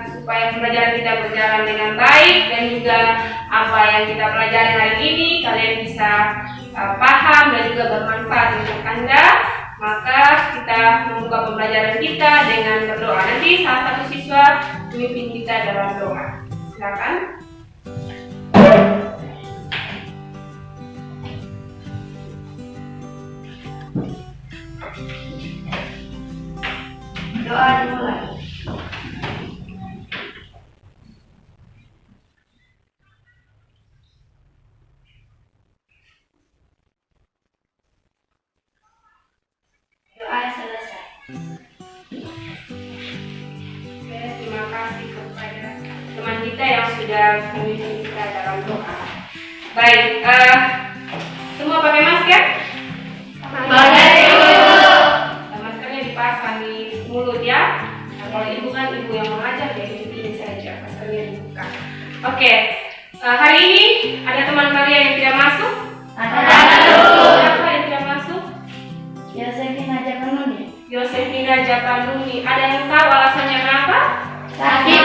supaya pembelajaran kita berjalan dengan baik dan juga apa yang kita pelajari hari ini kalian bisa paham dan juga bermanfaat untuk Anda. Maka kita membuka pembelajaran kita dengan berdoa. Nanti salah satu siswa memimpin kita dalam doa. Silakan. Doa dimulai. Doa selesai. Oke, terima kasih kepada teman kita yang sudah memimpin kita dalam doa. Baik, semua pakai masker? Pakai. Maskernya dipasang di mulut ya. Nah, kalau ibu kan ibu yang mengajar, jadi ini saja maskernya dibuka. Oke, hari ini ada teman kalian yang tidak masuk? Siapa yang tidak masuk? Yosefina Japanuni. Ada yang tahu alasannya kenapa? Sakit.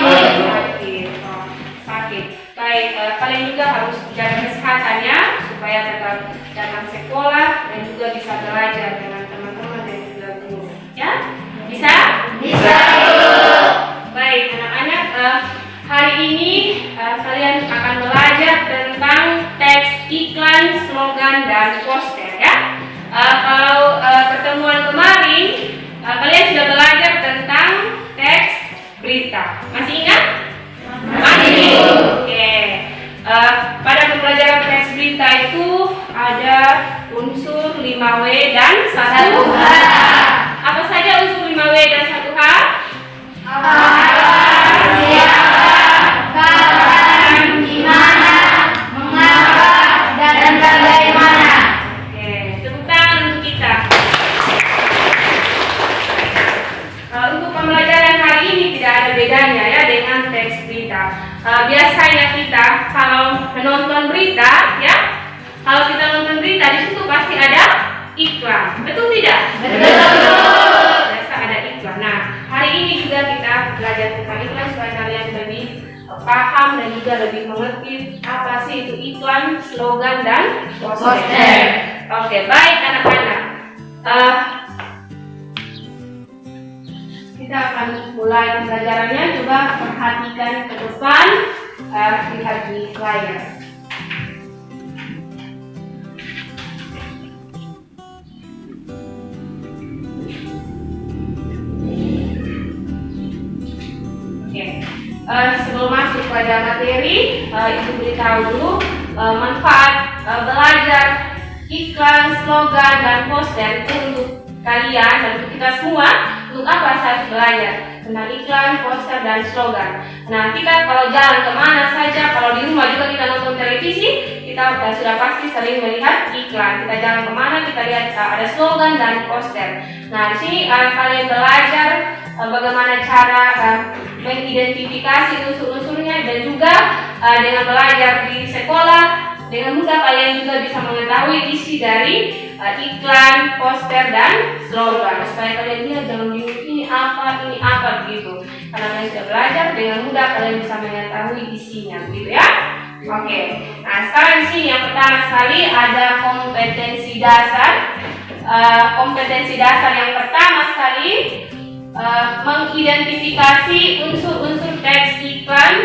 Sakit. Baik, kalian juga harus jaga kesehatannya supaya tetap datang sekolah dan juga bisa belajar dengan teman-teman dan juga guru. Ya? Bisa? Bisa. Baik, anak-anak, hari ini kalian akan belajar tentang teks iklan, slogan, dan poster ya. Kalau pertemuan kemarin kalian sudah belajar tentang teks berita. Masih ingat? Masih. Oke. Pada pembelajaran teks berita itu ada unsur 5W dan 1H. Apa saja unsur 5W dan 1H? Bedanya ya dengan teks berita. Biasanya kita kalau menonton berita ya, kalau kita nonton berita di situ pasti ada iklan, betul tidak? Betul. Biasa ada iklan. Nah, hari ini juga kita belajar tentang iklan supaya kalian lebih paham dan juga lebih mengerti apa sih itu iklan, slogan, dan poster. Oke, baik anak-anak. Kita akan mulai pembelajarannya. Coba perhatikan ke depan, lihat di layar. Oke, sebelum masuk pada materi, Ibu beritahu dulu manfaat belajar iklan, slogan, dan poster itu untuk kalian dan untuk kita semua. Untuk apa saya harus belajar tentang iklan, poster, dan slogan? Nah, kita kalau jalan kemana saja, kalau di rumah juga kita nonton televisi, kita sudah pasti sering melihat iklan. Kita jalan kemana, kita lihat ada slogan dan poster. Nah, di sini kalian belajar bagaimana cara mengidentifikasi unsur-unsurnya dan juga dengan belajar di sekolah dengan mudah kalian juga bisa mengetahui isi dari iklan, poster, dan slogan supaya kalian lihat jangan bingung ini apa begitu. Karena kalian sudah belajar dengan mudah kalian bisa mengetahui isinya begitu ya. Oke. Nah, sekarang di sini yang pertama sekali ada kompetensi dasar. Kompetensi dasar yang pertama sekali mengidentifikasi unsur-unsur teks iklan,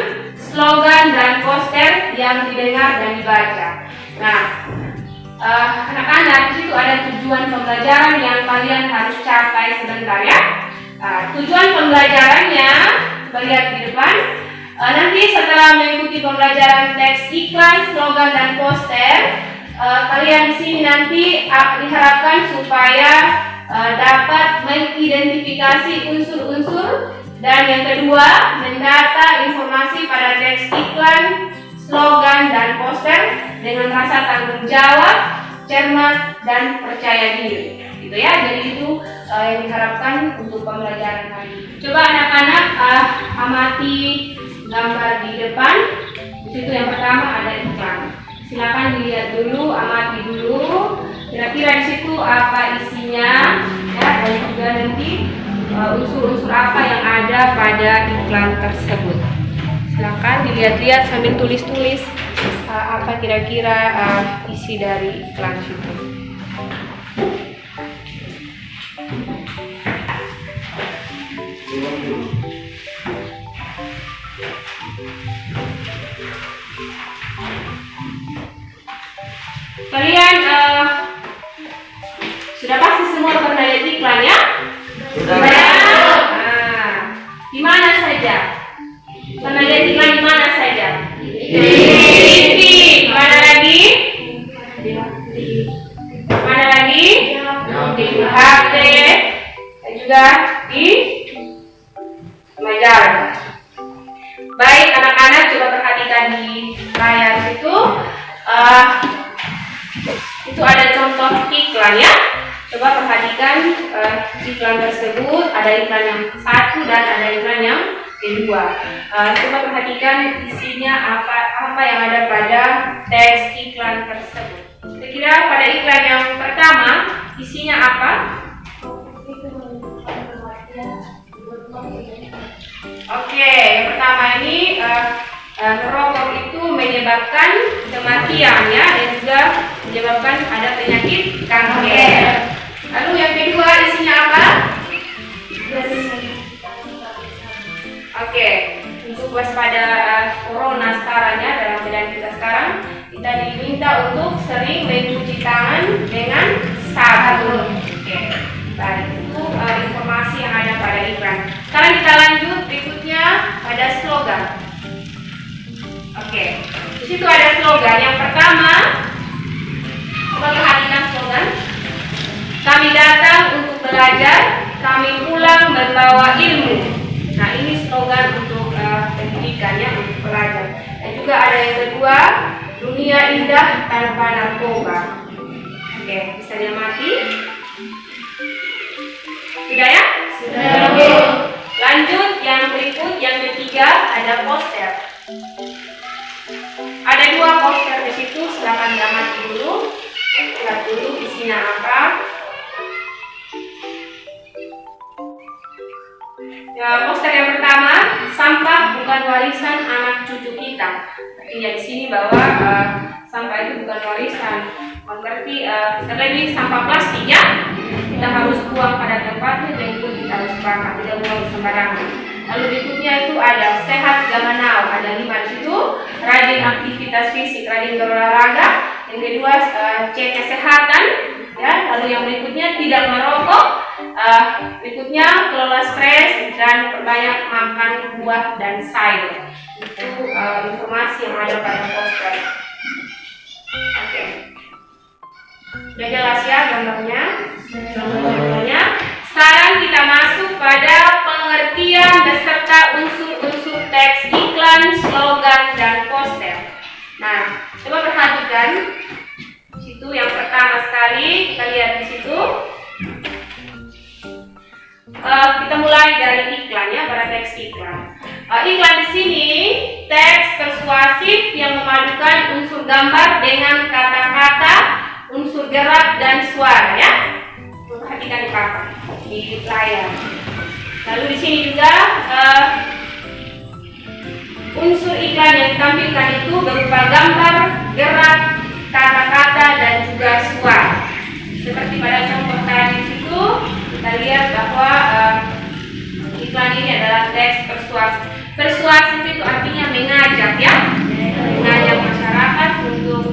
slogan, dan poster yang didengar dan dibaca. Nah, anak-anak, di situ ada tujuan pembelajaran yang kalian harus capai sebentar ya. Tujuan pembelajarannya, kita lihat di depan. Nanti setelah mengikuti pembelajaran teks iklan, slogan, dan poster, kalian di sini nanti diharapkan supaya dapat mengidentifikasi unsur-unsur dan yang kedua mendata informasi pada teks iklan, slogan, dan poster dengan rasa tanggung jawab, cermat, dan percaya diri. Gitu ya. Jadi itu yang diharapkan untuk pembelajaran hari ini. Coba anak-anak amati gambar di depan. Di situ yang pertama ada iklan. Silakan dilihat dulu, amati dulu. Kira-kira di situ apa isinya, ya, dan juga nanti unsur-unsur apa yang ada pada iklan tersebut. Silakan dilihat-lihat sambil tulis-tulis apa kira-kira isi dari iklan itu. Kalian sudah pasti semua pernah lihat iklan ya? Sudah. Nah, di mana saja? Pernah lihat iklan di mana saja? Di TV. Mana lagi? Mana lagi? Di HP. Dan juga di majalah. Baik anak-anak, coba perhatikan di layar itu. Itu ada contoh iklan ya. Coba perhatikan iklan tersebut. Ada iklan yang satu dan ada iklan yang kedua. Coba perhatikan isinya apa yang ada pada teks iklan tersebut. Kira-kira pada iklan yang pertama isinya apa? Oke, yang pertama ini merokok itu menyebabkan kematian ya, dan juga menyebabkan ada penyakit kanker. Lalu yang kedua isinya apa? Oke, untuk waspada corona sekarang ya, dalam keadaan kita sekarang kita diminta untuk sering mencuci tangan dengan sabun. Oke, baik, itu informasi yang ada pada iklan. Sekarang kita lanjut berikutnya pada slogan. Oke, di situ ada slogan. Yang pertama, coba perhatikan slogan. Kami datang untuk belajar, kami pulang membawa ilmu. Nah, ini slogan untuk pendidikan ya, untuk pelajar. Dan juga ada yang kedua, dunia indah tanpa narkoba. Oke, bisa diamati. Sudah ya? Sudah. Oke. Lanjut yang berikut, yang ketiga ada poster. Ada dua poster di situ, silakan diamati dulu. Lihat dulu isinya apa. Ya, poster yang pertama, sampah bukan warisan anak cucu kita. Artinya di sini bahwa sampah itu bukan warisan. Berarti terlebih sampah plastik ya. Kita harus buang pada tempatnya dan juga kita harus bakar, tidak buang sembarangan. Lalu berikutnya itu ada sehat zaman now, ada 5 di situ. Rajin aktivitas fisik, rajin berolahraga. Yang kedua cek kesehatan. Ya, lalu yang berikutnya tidak merokok. Berikutnya kelola stres dan perbanyak makan buah dan sayur. Itu informasi yang ada pada poster. Oke. Sudah jelas ya gambarnya? Contohnya. Sekarang kita masuk pada pengertian beserta unsur-unsur teks iklan, slogan, dan poster. Nah, coba perhatikan. Situ yang pertama sekali kita lihat di situ. Kita mulai dari iklan ya, pada teks iklan. Iklan di sini teks persuasif yang memadukan unsur gambar dengan kata-kata, unsur gerak dan suara ya. Perhatikan di papan di layar. Lalu di sini juga unsur iklan yang ditampilkan itu berupa gambar, gerak, kata-kata dan juga suara. Seperti pada contoh tadi itu kita lihat bahwa iklan ini adalah teks persuasif. Persuasif itu artinya mengajak ya, mengajak masyarakat untuk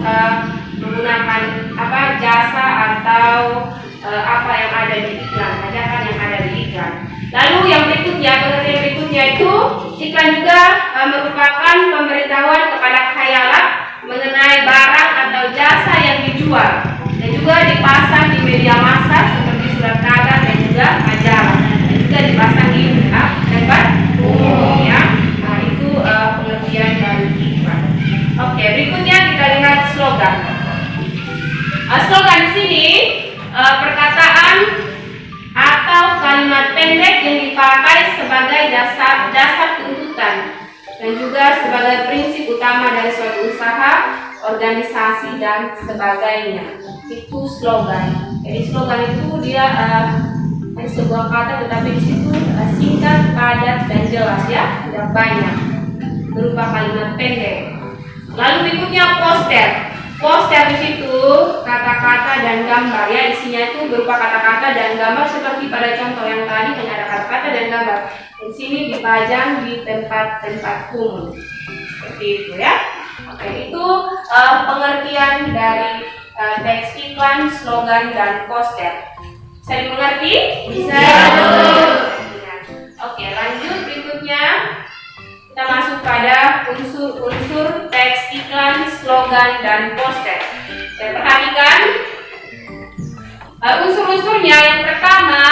menggunakan jasa atau apa yang ada di iklan, ajakan yang ada di iklan. Lalu yang berikutnya, pengertian berikutnya itu iklan juga merupakan pemberitahuan kepada khayalak mengenai barang atau jasa yang dijual dan juga dipasang di media massa seperti surat kabar dan juga majalah, dan juga dipasang di tempat umum ya. Nah, itu pengertian dari iklan. Oke, berikutnya kita lihat slogan. Slogan di sini perkataan atau kalimat pendek yang dipakai sebagai dasar tuntutan dan juga sebagai prinsip utama dari suatu usaha, organisasi dan sebagainya. Itu slogan. Jadi slogan itu dia Hanya sebuah kata, tetapi di situ singkat, padat, dan jelas ya, tidak banyak, berupa kalimat pendek. Lalu berikutnya poster. Poster di situ kata-kata dan gambar ya, isinya itu berupa kata-kata dan gambar seperti pada contoh yang tadi, hanya ada kata-kata dan gambar. Di sini dipajang di tempat-tempat umum seperti itu ya. Oke, itu pengertian dari teks iklan, slogan, dan poster. Bisa dimengerti? Bisa. Oke, lanjut berikutnya. Kita masuk pada unsur-unsur teks iklan, slogan, dan poster. Perhatikan unsur-unsurnya. Yang pertama,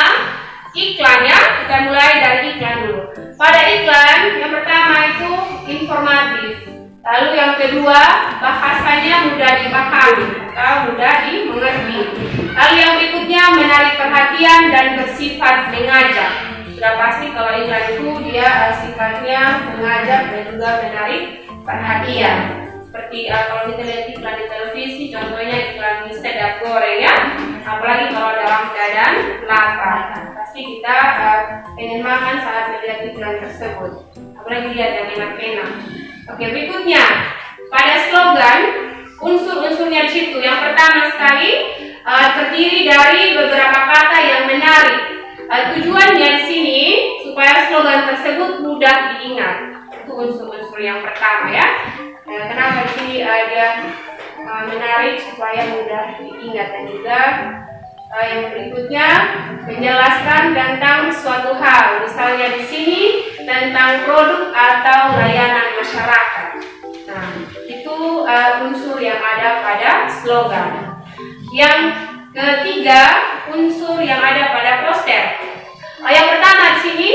iklan ya. Kita mulai dari iklan dulu. Pada iklan, yang pertama itu informatif. Lalu yang kedua, bahasanya mudah dipahami atau mudah dimengerti. Lalu yang berikutnya, menarik perhatian dan bersifat mengajak. Sudah pasti kalau iklan itu dia sifatnya mengajak dan juga menarik perhatian. Seperti kalau kita lihat iklan di televisi, contohnya iklan mie sedap goreng ya. Apalagi kalau dalam keadaan lapar, pasti kita pengen makan saat melihat iklan tersebut. Apalagi lihat yang enak-enak. Oke, berikutnya pada slogan, unsur-unsurnya di situ. Yang pertama sekali terdiri dari beberapa kata yang menarik. Tujuannya di sini supaya slogan tersebut mudah diingat. Itu unsur-unsur yang pertama ya. Kenapa di sini dia menarik supaya mudah diingat, dan juga yang berikutnya menjelaskan tentang suatu hal. Misalnya di sini tentang produk atau layanan masyarakat. Nah, itu unsur yang ada pada slogan. Yang ketiga, unsur yang ada pada poster. Yang pertama di sini,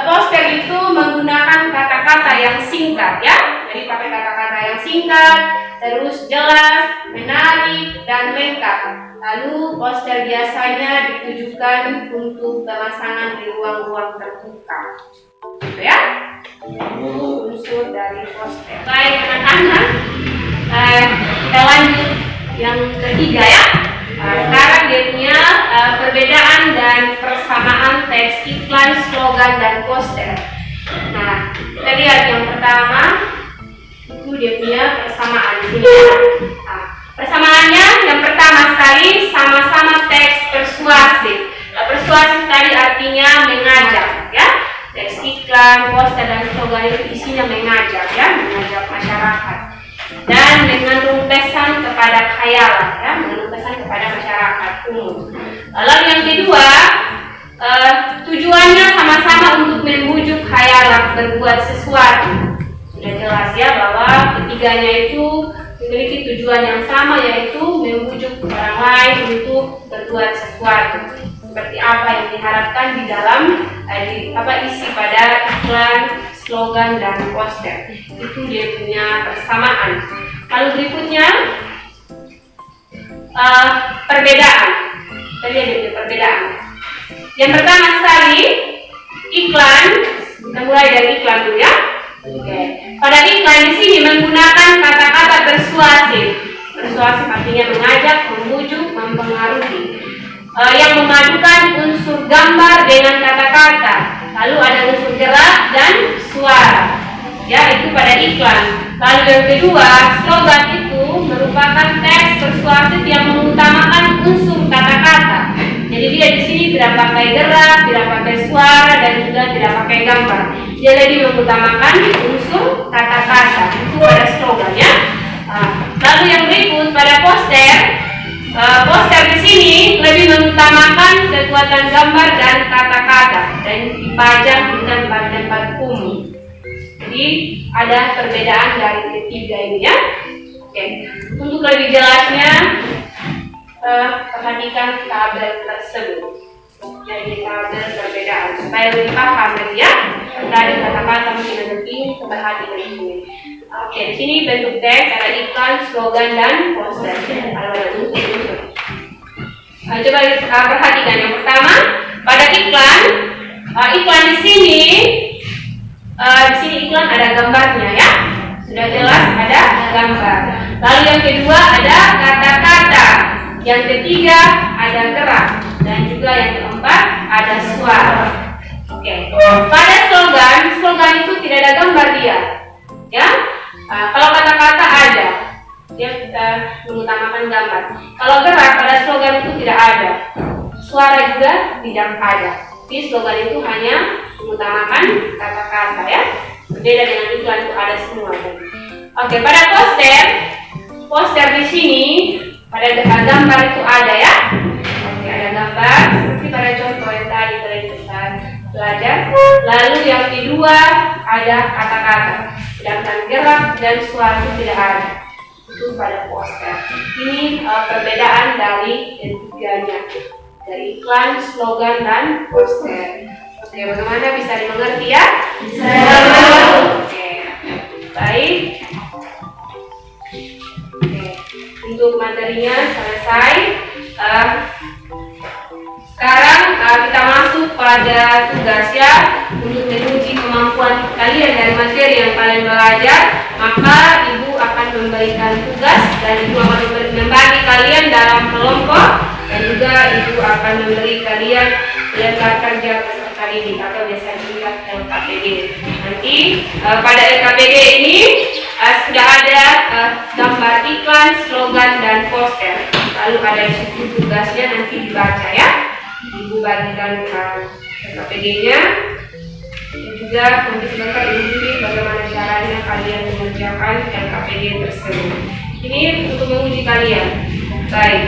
poster itu menggunakan kata-kata yang singkat ya. Jadi pakai kata-kata yang singkat, terus jelas, menarik, dan lengkap. Lalu poster biasanya ditujukan untuk pemasangan di ruang-ruang terbuka. Gitu ya. Itu unsur dari poster. Baik anak-anak, kita lanjut yang ketiga ya. Sekarang dia punya perbedaan dan persamaan teks iklan, slogan, dan poster. Nah, kita lihat yang pertama itu dia punya persamaan di sini. Nah, persamaannya yang pertama sekali sama-sama teks persuasif. Persuasif tadi artinya mengajak ya. Teks iklan, poster, dan slogan itu isinya mengajak ya, mengajak masyarakat. Dan mengandung pesan kepada khayalan ya, mengandung pesan kepada masyarakat umum. Lalu yang kedua, tujuannya sama-sama untuk membujuk khayalan berbuat sesuatu. Sudah jelas ya bahwa ketiganya itu memiliki tujuan yang sama, yaitu membujuk orang lain untuk berbuat sesuatu. Seperti apa yang diharapkan di dalam isi pada iklan, slogan, dan poster. Itu dia punya persamaan. Lalu berikutnya perbedaan. Kita lihat dia punya perbedaan. Yang pertama sekali iklan. Kita mulai dari iklan dulu ya. Oke. Pada iklan di sini menggunakan kata-kata persuasif. Persuasif artinya mengajak, membujuk, mempengaruhi. Yang memadukan unsur gambar dengan kata-kata. Lalu ada unsur gerak dan suara. Ya, itu pada iklan. Lalu yang kedua, slogan itu merupakan teks persuasif yang mengutamakan unsur kata-kata. Jadi dia di sini tidak pakai gerak, tidak pakai suara, dan juga tidak pakai gambar. Dia lebih mengutamakan unsur kata-kata. Itu pada slogan ya. Lalu yang berikut pada poster. Poster di sini lebih mengutamakan kekuatan gambar dan kata-kata dan dipajang di tempat-tempat umum. Jadi ada perbedaan dari ketiga ini ya. Oke. Untuk lebih jelasnya perhatikan tabel tersebut. Jadi tabel perbedaan supaya lebih paham lagi ya. Tadi kata-kata mungkin lebih perhatikan ini. Oke, di sini bentuk teks ada iklan, slogan, dan poster. Coba perhatikan yang pertama pada iklan. Iklan di sini iklan ada gambarnya ya. Sudah jelas ada gambar. Lalu yang kedua ada kata-kata. Yang ketiga ada gerak. dan juga yang keempat ada suara. Oke. Pada slogan itu tidak ada gambar dia. Ya. Kalau kata-kata ada, dia mengutamakan gambar. Kalau gerak pada slogan itu tidak ada. Suara juga tidak ada. Di slogan itu hanya mengutamakan kata-kata ya. Berbeda dengan iklan itu ada semua. Oke, pada poster di sini pada gambar itu ada ya. Oke, ada gambar seperti pada contoh yang tadi kita belajar. Lalu yang kedua ada kata-kata, sedangkan gerak dan suara itu tidak ada. Itu pada poster. Ini perbedaan dari ketiganya, dari iklan, slogan, dan poster. Oke, bagaimana, bisa dimengerti ya? Bisa. Oke, baik. Oke, untuk materinya selesai. Sekarang kita masuk pada tugas ya, untuk menguji kemampuan kalian dari materi yang kalian belajar. Maka ibu akan memberikan tugas dan ibu akan membagi kalian dalam kelompok, dan juga ibu akan memberi kalian lengkap kerja peserta didik atau biasa juga LKPD. Nanti pada LKPD ini sudah ada gambar iklan, slogan, dan poster. Lalu ada isi tugasnya nanti dibaca ya. Ibu bagikan LKPD-nya, dan juga nanti sebentar ibu pilih bagaimana caranya kalian mengerjakan LKPD tersebut. Ini untuk menguji kalian. Baik.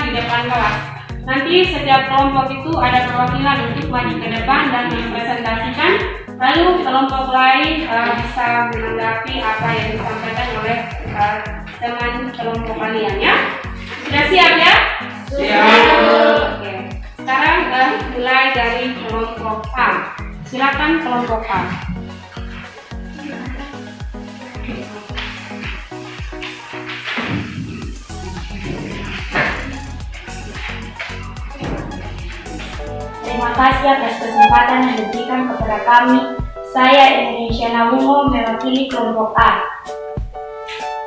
di depan kelas. Nanti setiap kelompok itu ada perwakilan untuk maju ke depan dan mempresentasikan. Lalu kelompok lain bisa menanggapi apa yang disampaikan oleh teman kelompok kalian ya. Sudah siap ya? Siap. Oke. Sekarang mulai dari kelompok A. Silakan kelompok A. Terima kasih atas kesempatan yang diberikan kepada kami. Saya Indonesia Nawungo mewakili kelompok A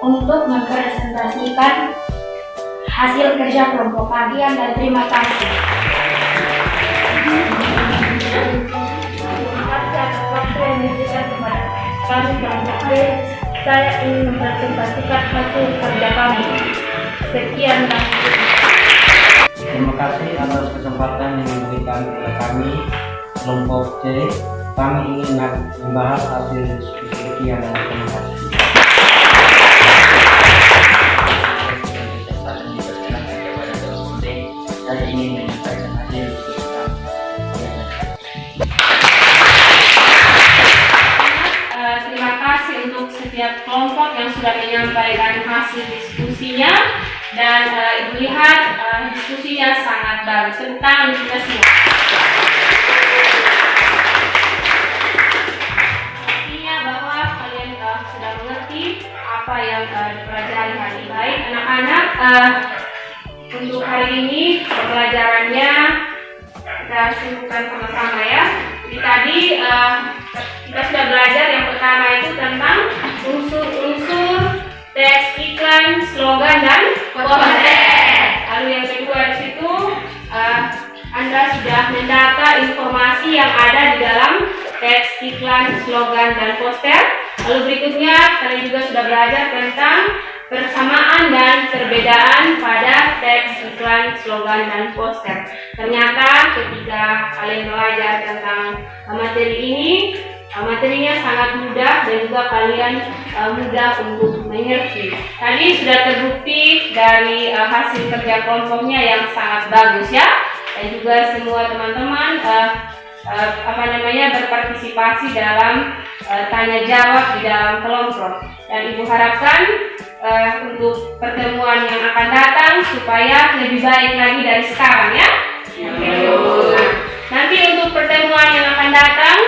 untuk mempresentasikan hasil kerja kelompok kalian dan terima kasih. Terima kasih atas waktu yang diberikan kepada kami kelompok B. Saya ingin mempresentasikan hasil kerja kami. Sekian dan Terima kasih atas kesempatan yang diberikan kepada kami kelompok C. Kami ingin membahas hasil diskusi yang terima kasih. Saya ingin menyampaikan hasil diskusi kami. Terima kasih untuk setiap kelompok yang sudah menyampaikan hasil diskusinya. Dan Ibu lihat diskusinya sangat bagus. Tepuk tangan untuk kita semua. Artinya bahwa kalian sudah mengerti apa yang dipelajari hari ini. Baik anak-anak, untuk hari ini pembelajarannya kita simpulkan sama-sama ya. Jadi tadi kita sudah belajar yang pertama itu tentang unsur-unsur teks iklan, slogan, dan poster. Lalu yang kedua di situ Anda sudah mendata informasi yang ada di dalam teks iklan, slogan, dan poster. Lalu berikutnya kalian juga sudah belajar tentang persamaan dan perbedaan pada teks iklan, slogan, dan poster. Ternyata ketika kalian belajar tentang materi ini, materinya sangat mudah dan juga kalian mudah untuk mengerti. Tadi sudah terbukti dari hasil kerja kelompoknya yang sangat bagus ya, dan juga semua teman-teman berpartisipasi dalam tanya jawab di dalam kelompok. Dan Ibu harapkan untuk pertemuan yang akan datang supaya lebih baik lagi dari sekarang ya. Nanti untuk pertemuan yang akan datang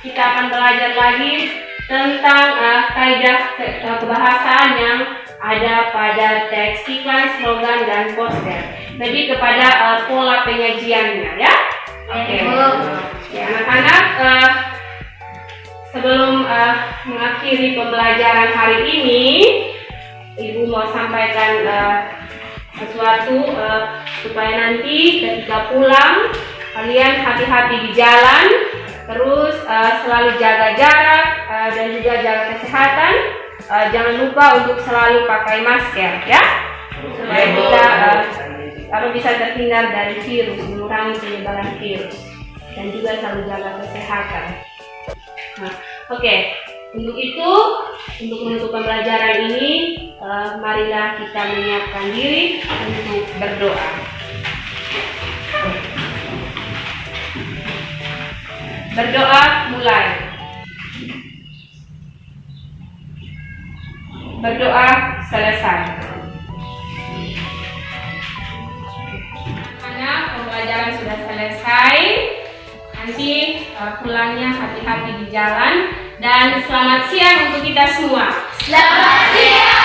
kita akan belajar lagi tentang kaidah kebahasaan yang ada pada teks iklan, slogan, dan poster. Jadi kepada pola penyajiannya ya. Oke. Ya anak-anak, sebelum mengakhiri pembelajaran hari ini, Ibu mau sampaikan sesuatu supaya nanti ketika pulang kalian hati-hati di jalan. Terus selalu jaga jarak dan juga jaga kesehatan. Jangan lupa untuk selalu pakai masker ya, supaya kita bisa terhindar dari virus, mengurangi penyebaran virus, dan juga selalu jaga kesehatan. Oke. Untuk itu, untuk menutup pembelajaran ini, marilah kita menyiapkan diri untuk berdoa. Berdoa mulai. Berdoa selesai. Karena pembelajaran sudah selesai, nanti pulangnya hati-hati di jalan. Dan selamat siang untuk kita semua. Selamat siang.